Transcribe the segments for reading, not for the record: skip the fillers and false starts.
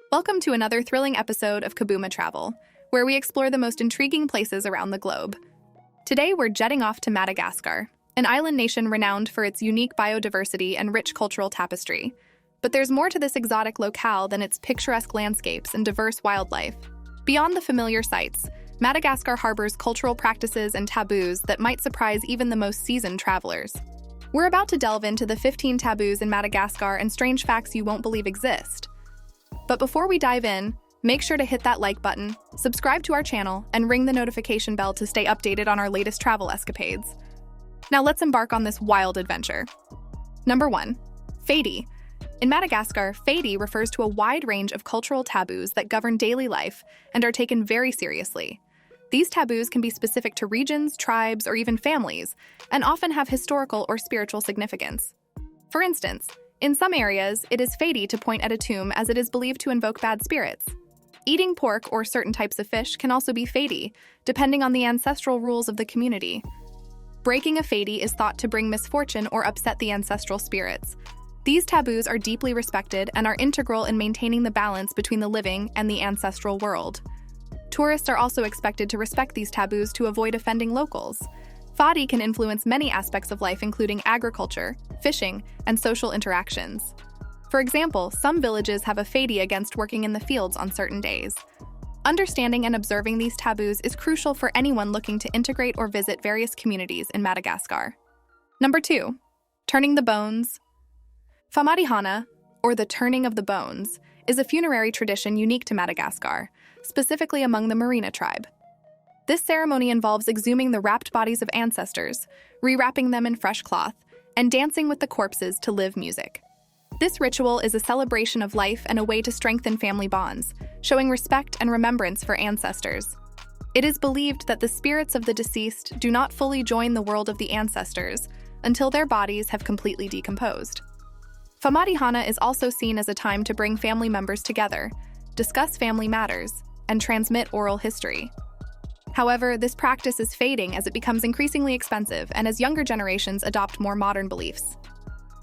Welcome to another thrilling episode of Kabuma Travel, where we explore the most intriguing places around the globe. Today, we're jetting off to Madagascar, an island nation renowned for its unique biodiversity and rich cultural tapestry. But there's more to this exotic locale than its picturesque landscapes and diverse wildlife. Beyond the familiar sights, Madagascar harbors cultural practices and taboos that might surprise even the most seasoned travelers. We're about to delve into the 15 taboos in Madagascar and strange facts you won't believe exist. But before we dive in, make sure to hit that like button, subscribe to our channel, and ring the notification bell to stay updated on our latest travel escapades. Now let's embark on this wild adventure. Number 1. Fadi. In Madagascar, Fadi refers to a wide range of cultural taboos that govern daily life and are taken very seriously. These taboos can be specific to regions, tribes, or even families, and often have historical or spiritual significance. For instance, in some areas, it is Fadi to point at a tomb as it is believed to invoke bad spirits. Eating pork or certain types of fish can also be Fadi, depending on the ancestral rules of the community. Breaking a Fadi is thought to bring misfortune or upset the ancestral spirits. These taboos are deeply respected and are integral in maintaining the balance between the living and the ancestral world. Tourists are also expected to respect these taboos to avoid offending locals. Fadi can influence many aspects of life, including agriculture, fishing, and social interactions. For example, some villages have a Fadi against working in the fields on certain days. Understanding and observing these taboos is crucial for anyone looking to integrate or visit various communities in Madagascar. Number 2. Turning the bones. Famadihana, or the turning of the bones, is a funerary tradition unique to Madagascar, specifically among the Merina tribe. This ceremony involves exhuming the wrapped bodies of ancestors, rewrapping them in fresh cloth, and dancing with the corpses to live music. This ritual is a celebration of life and a way to strengthen family bonds, showing respect and remembrance for ancestors. It is believed that the spirits of the deceased do not fully join the world of the ancestors until their bodies have completely decomposed. Famadihana is also seen as a time to bring family members together, discuss family matters, and transmit oral history. However, this practice is fading as it becomes increasingly expensive and as younger generations adopt more modern beliefs.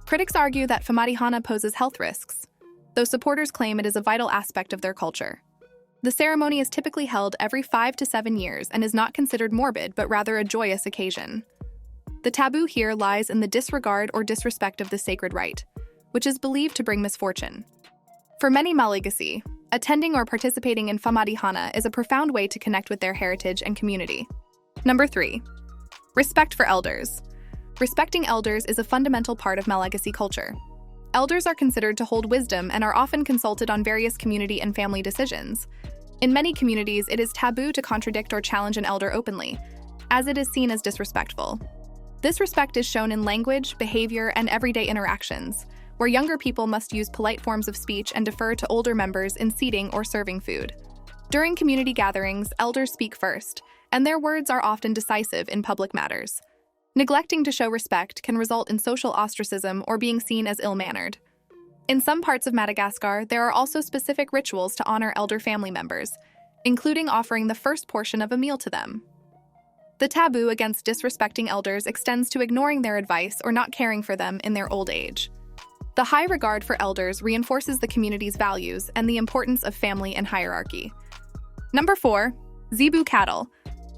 Critics argue that Famadihana poses health risks, though supporters claim it is a vital aspect of their culture. The ceremony is typically held every 5 to 7 years and is not considered morbid but rather a joyous occasion. The taboo here lies in the disregard or disrespect of the sacred rite, which is believed to bring misfortune. For many Malagasy, attending or participating in Famadihana is a profound way to connect with their heritage and community. Number 3. Respect for elders. Respecting elders is a fundamental part of Malagasy culture. Elders are considered to hold wisdom and are often consulted on various community and family decisions. In many communities, it is taboo to contradict or challenge an elder openly, as it is seen as disrespectful. This respect is shown in language, behavior, and everyday interactions, where younger people must use polite forms of speech and defer to older members in seating or serving food. During community gatherings, elders speak first, and their words are often decisive in public matters. Neglecting to show respect can result in social ostracism or being seen as ill-mannered. In some parts of Madagascar, there are also specific rituals to honor elder family members, including offering the first portion of a meal to them. The taboo against disrespecting elders extends to ignoring their advice or not caring for them in their old age. The high regard for elders reinforces the community's values and the importance of family and hierarchy. Number 4. Zebu Cattle.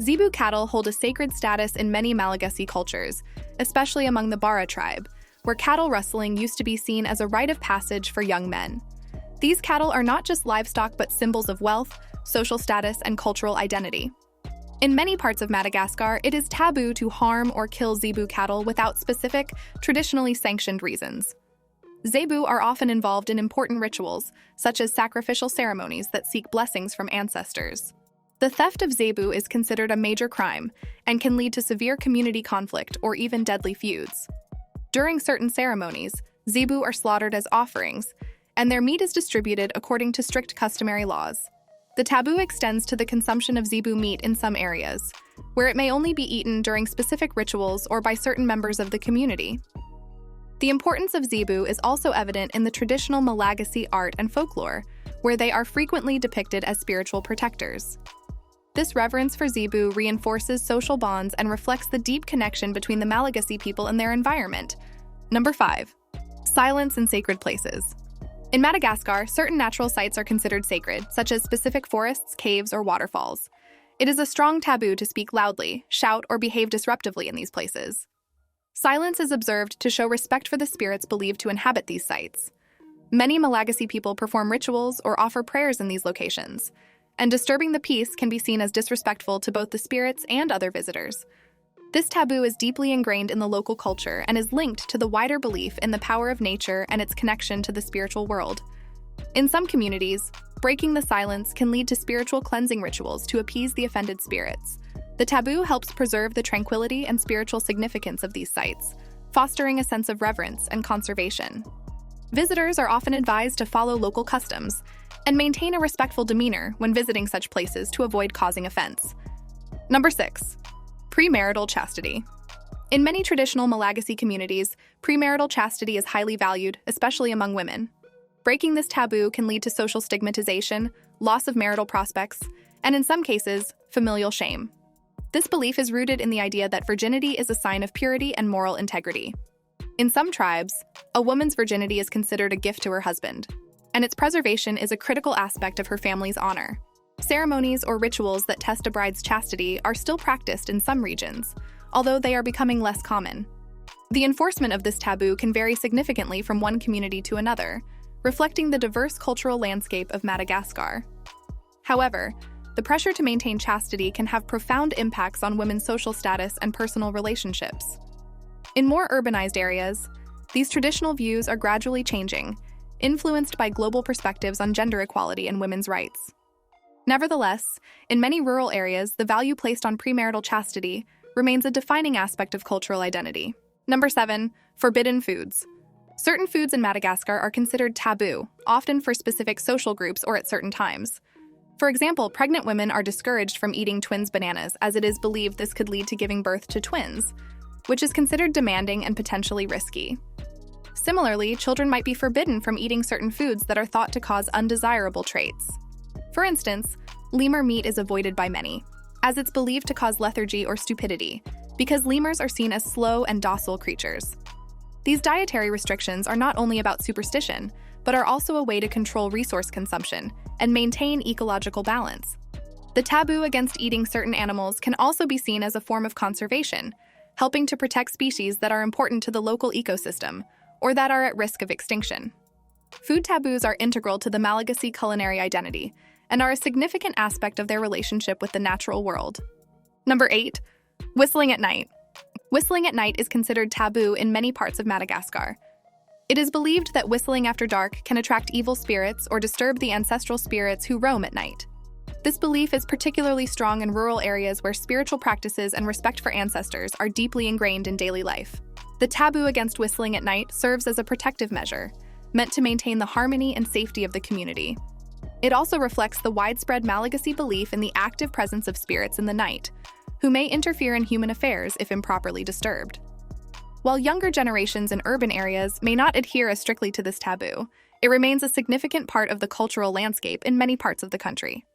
Zebu cattle hold a sacred status in many Malagasy cultures, especially among the Bara tribe, where cattle rustling used to be seen as a rite of passage for young men. These cattle are not just livestock but symbols of wealth, social status, and cultural identity. In many parts of Madagascar, it is taboo to harm or kill zebu cattle without specific, traditionally sanctioned reasons. Zebu are often involved in important rituals, such as sacrificial ceremonies that seek blessings from ancestors. The theft of zebu is considered a major crime and can lead to severe community conflict or even deadly feuds. During certain ceremonies, zebu are slaughtered as offerings, and their meat is distributed according to strict customary laws. The taboo extends to the consumption of zebu meat in some areas, where it may only be eaten during specific rituals or by certain members of the community. The importance of zebu is also evident in the traditional Malagasy art and folklore, where they are frequently depicted as spiritual protectors. This reverence for zebu reinforces social bonds and reflects the deep connection between the Malagasy people and their environment. Number 5. Silence in sacred places. In Madagascar, certain natural sites are considered sacred, such as specific forests, caves, or waterfalls. It is a strong taboo to speak loudly, shout, or behave disruptively in these places. Silence is observed to show respect for the spirits believed to inhabit these sites. Many Malagasy people perform rituals or offer prayers in these locations, and disturbing the peace can be seen as disrespectful to both the spirits and other visitors. This taboo is deeply ingrained in the local culture and is linked to the wider belief in the power of nature and its connection to the spiritual world. In some communities, breaking the silence can lead to spiritual cleansing rituals to appease the offended spirits. The taboo helps preserve the tranquility and spiritual significance of these sites, fostering a sense of reverence and conservation. Visitors are often advised to follow local customs and maintain a respectful demeanor when visiting such places to avoid causing offense. Number 6. Premarital chastity. In many traditional Malagasy communities, premarital chastity is highly valued, especially among women. Breaking this taboo can lead to social stigmatization, loss of marital prospects, and in some cases, familial shame. This belief is rooted in the idea that virginity is a sign of purity and moral integrity. In some tribes, a woman's virginity is considered a gift to her husband, and its preservation is a critical aspect of her family's honor. Ceremonies or rituals that test a bride's chastity are still practiced in some regions, although they are becoming less common. The enforcement of this taboo can vary significantly from one community to another, reflecting the diverse cultural landscape of Madagascar. However, the pressure to maintain chastity can have profound impacts on women's social status and personal relationships. In more urbanized areas, these traditional views are gradually changing, influenced by global perspectives on gender equality and women's rights. Nevertheless, in many rural areas, the value placed on premarital chastity remains a defining aspect of cultural identity. Number 7. Forbidden foods. Certain foods in Madagascar are considered taboo, often for specific social groups or at certain times. For example, pregnant women are discouraged from eating twins' bananas as it is believed this could lead to giving birth to twins, which is considered demanding and potentially risky. Similarly, children might be forbidden from eating certain foods that are thought to cause undesirable traits. For instance, lemur meat is avoided by many, as it's believed to cause lethargy or stupidity, because lemurs are seen as slow and docile creatures. These dietary restrictions are not only about superstition, but are also a way to control resource consumption and maintain ecological balance. The taboo against eating certain animals can also be seen as a form of conservation, helping to protect species that are important to the local ecosystem or that are at risk of extinction. Food taboos are integral to the Malagasy culinary identity and are a significant aspect of their relationship with the natural world. Number 8. Whistling at night. Whistling at night is considered taboo in many parts of Madagascar. It is believed that whistling after dark can attract evil spirits or disturb the ancestral spirits who roam at night. This belief is particularly strong in rural areas where spiritual practices and respect for ancestors are deeply ingrained in daily life. The taboo against whistling at night serves as a protective measure, meant to maintain the harmony and safety of the community. It also reflects the widespread Malagasy belief in the active presence of spirits in the night, who may interfere in human affairs if improperly disturbed. While younger generations in urban areas may not adhere as strictly to this taboo, it remains a significant part of the cultural landscape in many parts of the country.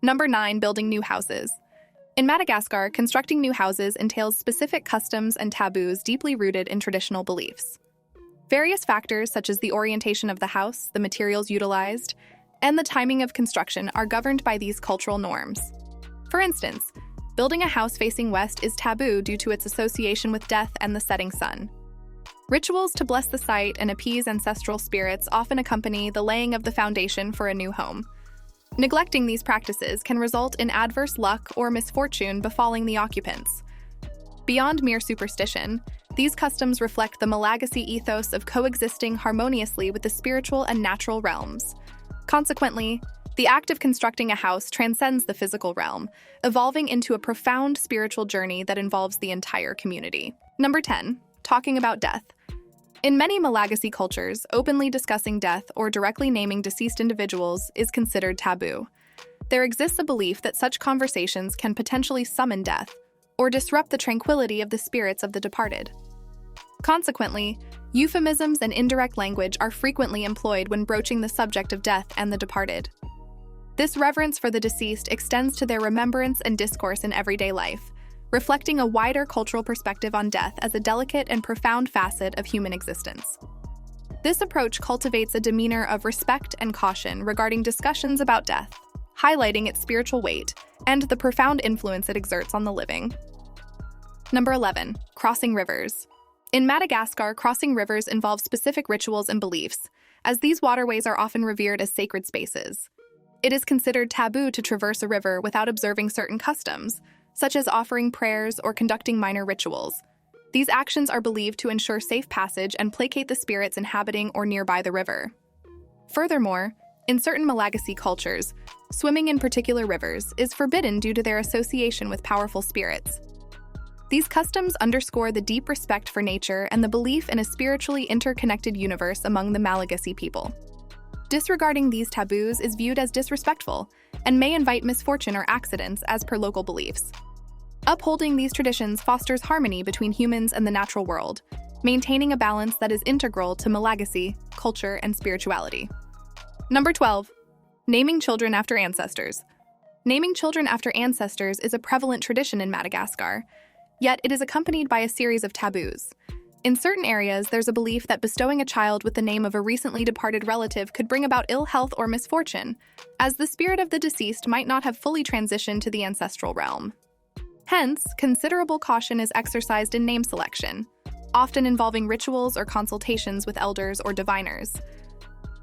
Number 9. Building new houses. In Madagascar, constructing new houses entails specific customs and taboos deeply rooted in traditional beliefs. Various factors such as the orientation of the house, the materials utilized, and the timing of construction are governed by these cultural norms. For instance, building a house facing west is taboo due to its association with death and the setting sun. Rituals to bless the site and appease ancestral spirits often accompany the laying of the foundation for a new home. Neglecting these practices can result in adverse luck or misfortune befalling the occupants. Beyond mere superstition, these customs reflect the Malagasy ethos of coexisting harmoniously with the spiritual and natural realms. Consequently, the act of constructing a house transcends the physical realm, evolving into a profound spiritual journey that involves the entire community. Number 10. Talking about death. In many Malagasy cultures, openly discussing death or directly naming deceased individuals is considered taboo. There exists a belief that such conversations can potentially summon death or disrupt the tranquility of the spirits of the departed. Consequently, euphemisms and indirect language are frequently employed when broaching the subject of death and the departed. This reverence for the deceased extends to their remembrance and discourse in everyday life, reflecting a wider cultural perspective on death as a delicate and profound facet of human existence. This approach cultivates a demeanor of respect and caution regarding discussions about death, highlighting its spiritual weight and the profound influence it exerts on the living. Number 11. Crossing rivers. In Madagascar, crossing rivers involve specific rituals and beliefs, as these waterways are often revered as sacred spaces. It is considered taboo to traverse a river without observing certain customs, such as offering prayers or conducting minor rituals. These actions are believed to ensure safe passage and placate the spirits inhabiting or nearby the river. Furthermore, in certain Malagasy cultures, swimming in particular rivers is forbidden due to their association with powerful spirits. These customs underscore the deep respect for nature and the belief in a spiritually interconnected universe among the Malagasy people. Disregarding these taboos is viewed as disrespectful and may invite misfortune or accidents as per local beliefs. Upholding these traditions fosters harmony between humans and the natural world, maintaining a balance that is integral to Malagasy culture and spirituality. Number 12. Naming children after ancestors. Naming children after ancestors is a prevalent tradition in Madagascar, yet it is accompanied by a series of taboos. In certain areas, there's a belief that bestowing a child with the name of a recently departed relative could bring about ill health or misfortune, as the spirit of the deceased might not have fully transitioned to the ancestral realm. Hence, considerable caution is exercised in name selection, often involving rituals or consultations with elders or diviners.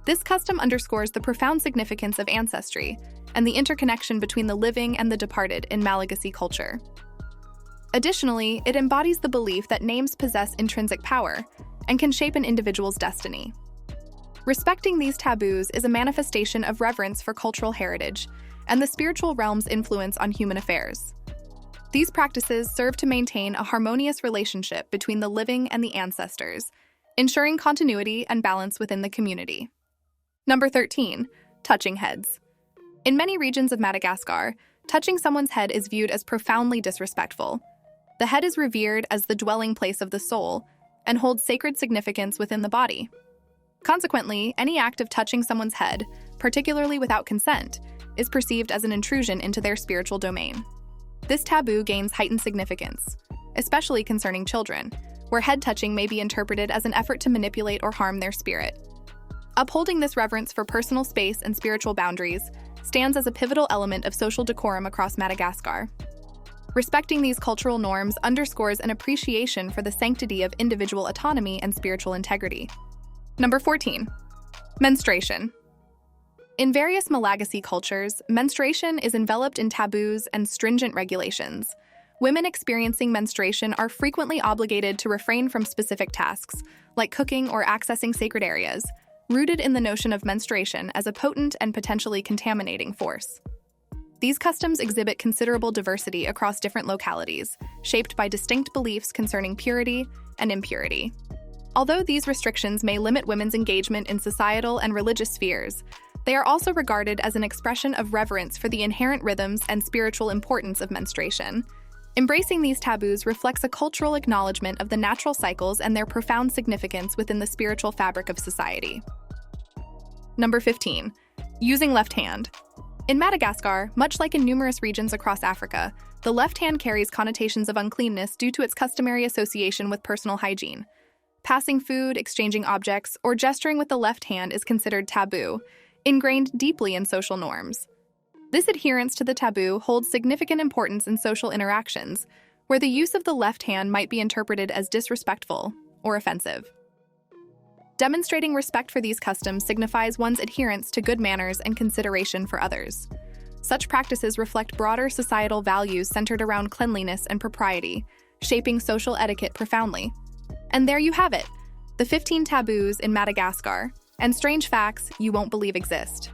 This custom underscores the profound significance of ancestry and the interconnection between the living and the departed in Malagasy culture. Additionally, it embodies the belief that names possess intrinsic power and can shape an individual's destiny. Respecting these taboos is a manifestation of reverence for cultural heritage and the spiritual realm's influence on human affairs. These practices serve to maintain a harmonious relationship between the living and the ancestors, ensuring continuity and balance within the community. Number 13. Touching heads. In many regions of Madagascar, touching someone's head is viewed as profoundly disrespectful. The head is revered as the dwelling place of the soul and holds sacred significance within the body. Consequently, any act of touching someone's head, particularly without consent, is perceived as an intrusion into their spiritual domain. This taboo gains heightened significance, especially concerning children, where head touching may be interpreted as an effort to manipulate or harm their spirit. Upholding this reverence for personal space and spiritual boundaries stands as a pivotal element of social decorum across Madagascar. Respecting these cultural norms underscores an appreciation for the sanctity of individual autonomy and spiritual integrity. Number 14. Menstration. In various Malagasy cultures, menstruation is enveloped in taboos and stringent regulations. Women experiencing menstruation are frequently obligated to refrain from specific tasks, like cooking or accessing sacred areas, rooted in the notion of menstruation as a potent and potentially contaminating force. These customs exhibit considerable diversity across different localities, shaped by distinct beliefs concerning purity and impurity. Although these restrictions may limit women's engagement in societal and religious spheres, they are also regarded as an expression of reverence for the inherent rhythms and spiritual importance of menstruation. Embracing these taboos reflects a cultural acknowledgement of the natural cycles and their profound significance within the spiritual fabric of society. Number 15. Using left hand. In Madagascar, much like in numerous regions across Africa, the left hand carries connotations of uncleanness due to its customary association with personal hygiene. Passing food, exchanging objects, or gesturing with the left hand is considered taboo, ingrained deeply in social norms. This adherence to the taboo holds significant importance in social interactions, where the use of the left hand might be interpreted as disrespectful or offensive. Demonstrating respect for these customs signifies one's adherence to good manners and consideration for others. Such practices reflect broader societal values centered around cleanliness and propriety, shaping social etiquette profoundly. And there you have it, the 15 taboos in Madagascar, and strange facts you won't believe exist.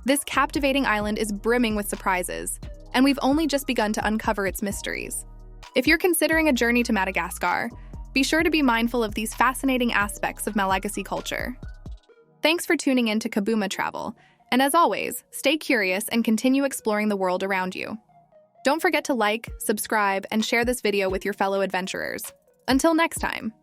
This captivating island is brimming with surprises, and we've only just begun to uncover its mysteries. If you're considering a journey to Madagascar, be sure to be mindful of these fascinating aspects of Malagasy culture. Thanks for tuning in to Kabuma Travel, and as always, stay curious and continue exploring the world around you. Don't forget to like, subscribe, and share this video with your fellow adventurers. Until next time.